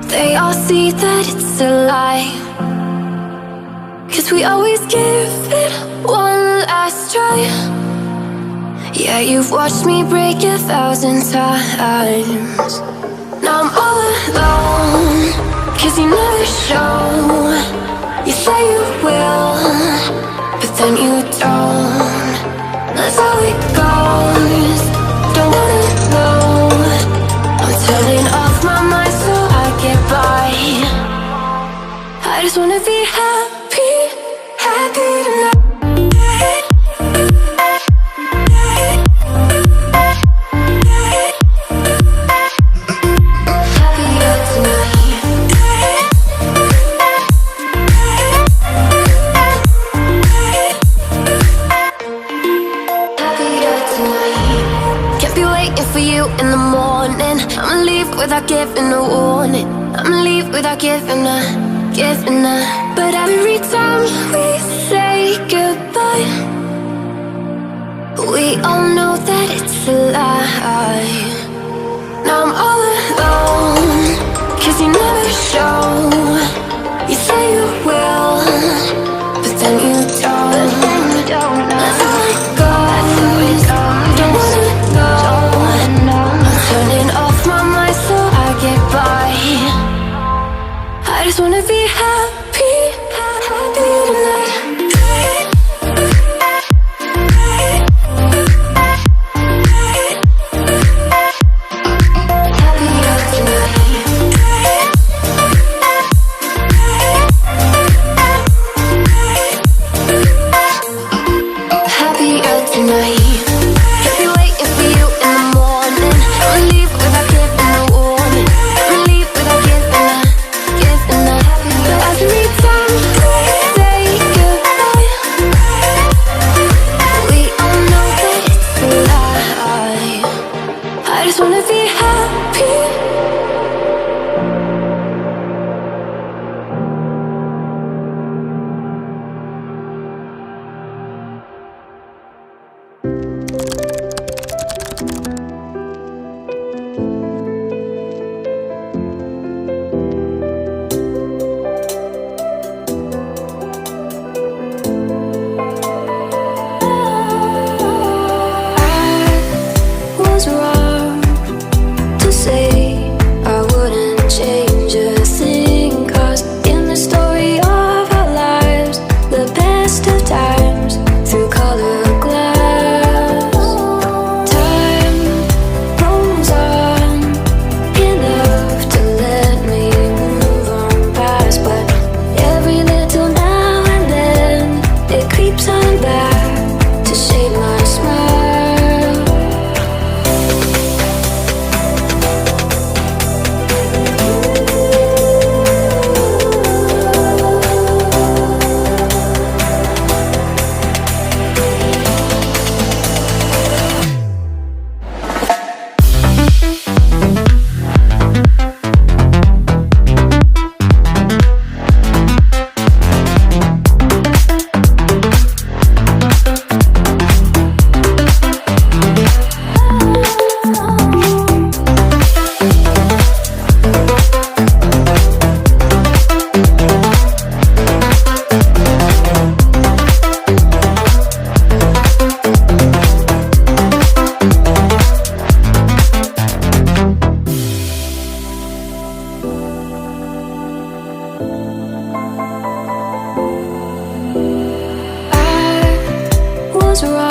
They all see that it's a lie, 'cause we always give it one last try. Yeah, you've watched me break 1,000 times. Now I'm all alone, 'cause you never show. You say you will, but then you don't. That's how it goes. Don't wanna know. I'm turning off my mind so I get by. I just wanna be happy, happy tonight. In the morning, I'ma leave without giving a warning. I'ma leave without giving a. But every time we say goodbye, we all know that it's a lie. Now I'm all alone, 'cause you never show. You say you will, but then you don't. That's how it goes. Don't wanna know. Turning off my mind so I get by. I just wanna be happy, happy tonight. Happier tonight. was wrong.